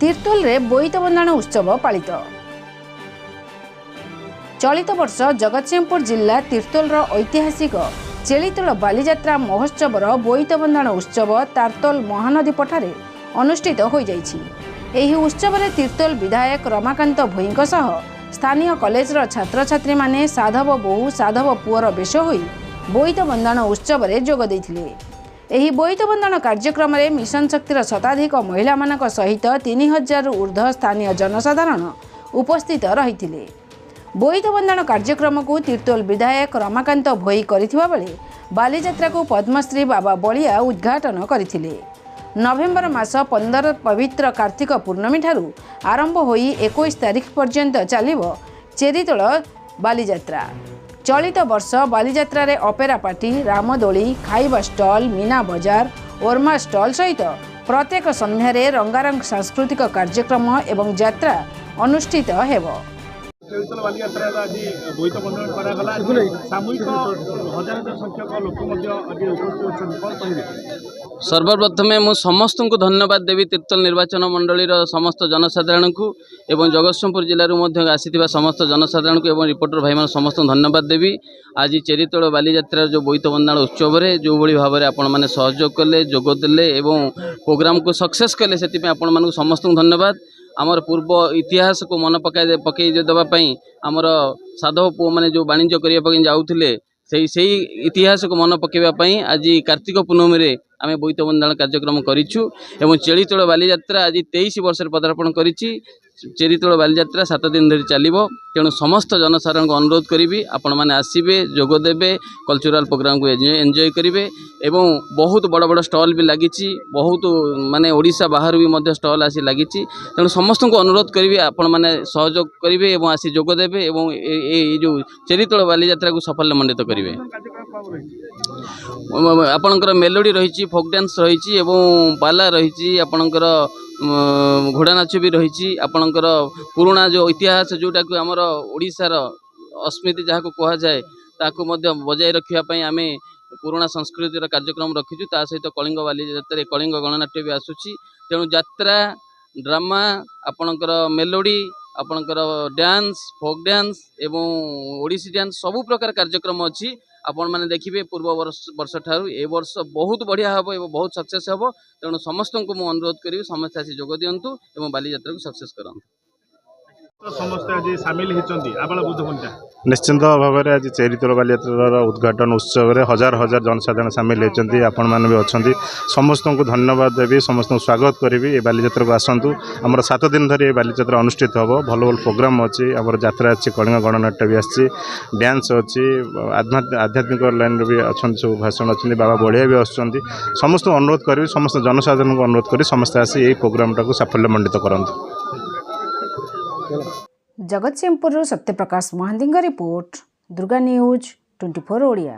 तीर्तोल रे बोईत बंदाण उत्सव पालित। चलित वर्ष जगतसिंहपुर जिला तीर्तोल ऐतिहासिक चेलीतोल बालीजात्रा महोत्सवर बोईत बंदाण उत्सव तारतोल महानदी पठारे अनुष्ठित हो जाइछि। एही उत्सव रे तीर्तोल विधायक रमाकांत भोईଙ୍କ सह स्थानीय कॉलेजर छात्र छात्री माने साधव बोहू साधव पुअर बेश होई बोईत बंदाण उत्सव रे जोग दैथिले। एही बोईत बंदाण कार्यक्रम रे मिशन शक्तिर शताधिक महिला मानक सहित 3000 ऊर्ध्व स्थानीय जनसाधारण उपस्थित रहिथिले। बोईत बंदाण कार्यक्रम को तीर्तोल विधायक रमाकांत भोई करिथिबा बेले बालीजात्रा को पद्मश्री बाबा बलिया उद्घाटन करथिले। नवेम्बर मास 15 पवित्र कार्तिक पूर्णमी ठारू आरंभ होई 21 तारीख पर्यंत चलिबो चेरीतोल बालीजात्रा। चलित वर्ष बालीजात्रा रे ऑपेरा पार्टी, रामदोली, खाइबा स्टॉल, मीना बजार, ओरमा स्टॉल सहित प्रत्येक संध्यारे रंगारंग सांस्कृतिक कार्यक्रम एवं यात्रा अनुष्ठित हेबो। चलितोल बालीजात्रा आज बोईत बंदाण करागला सामूहिक हजार संख्यक लोक उपस्थित। सर्वप्रथमे मु समस्त को धन्यवाद देवी तीर्तोल निर्वाचन मंडलीर समस्त जनसाधारण को एवं जगतसिंहपुर जिलूर आसी समस्त जनसाधारण को एवं रिपोर्टर भाई मान समस्त धन्यवाद देवी। आज चेरीतोल बालीजात्रा जो बोईत बंदाण उत्सव रे जो भली भाव में आपण मैंने सहयोग कले जोगदेले एवं प्रोग्राम को सक्सेस कले से आपण मान समस्त धन्यवाद। आमर पूर्व इतिहास को मन पकई देवाई आमर साधव पुओ मैंने जो वाणिज्य करने जाऊे से इतिहास को मन पकईवाई आज कार्तिक पूर्णमी रे आमे बोईत बंदाण कार्यक्रम करिछु एवं चेरीतोल बालीजात्रा आज 23 वर्ष पदार्पण करिछि। चेरीतोल बालीजात्रा 7 दिन धरी चलिबो। तेणु समस्त जनसाधारण को अनुरोध करी आपण मैंने आसबे जोगदेवे कल्चरल प्रोग्राम को एंजॉय करेंगे एवं बहुत बड़ बड़ स्टॉल भी लगी बहुत माने ओडिशा बाहर भी मध्य स्टॉल आसी लगी। तेणु समस्त को अनुरोध करी आपण मैंने सहयोग करेंगे एवं आसी जोगदेवे एवं ये जो चेरीतोल बालीजात्रा को सफलमंडित करेंगे। आपणकर मेलोडी रही, फोक डांस रही एवं पाला रही, आपणकर घोड़ा नाच भी रही, आपणकर पुराना जो इतिहास जोटा को आमर ओडिशार अस्मृति जहाँ को कह जाए ताकू मध्य बजाय रखापी आम पुराना संस्कृतिर कार्यक्रम रखीचु। ता सहित कलिंग बालीजात्रा कलिंग गणनाट्य भी आसूची। तेणु यात्रा ड्रामा आपणकर मेलोडी आपणकर डांस फोक डांस एवं ओडिसी डांस सबु प्रकार कार्यक्रम अच्छी। आपण मैंने देखिए पूर्व वर्ष ठारू ए वर्ष बहुत बढ़िया हम एवं बहुत सक्सेस हम। तेणु समस्त को मुझे अनुरोध करी समस्त आसी जोग दिंतु एवं बालीजात्रा को सक्सेस करंतु। समस्त आज सामिल होती निश्चिंत भाव में आज चेरीतोल बालीजात्रा उद्घाटन उत्सव में हजार हजार जनसाधारण सामिल होती। आपण मैंने भी अच्छा समस्त को धन्यवाद देवी, समस्त को स्वागत करी ये बालीजात्रा को आसतु। आमर 7 दिन धरी ये बालीजात्रा अनुष्ठित हम। भल भल प्रोग्राम अच्छी, आमर यात्रा अच्छी, कलिंग गणनाट्य भी आसी, डांस अच्छी, आध्यात्मिक लाइन भी अच्छा सब भाषण अच्छे, बाबा बढ़िया भी आसुँच। समस्त अनुरोध करी समस्त जनसाधारण को अनुरोध करी समस्त आसी ये प्रोग्राम टाक साफल्यमंडित करंतु। Jagatsinghpur Satyaprakash Mahanti report, Durga news 24 Odia.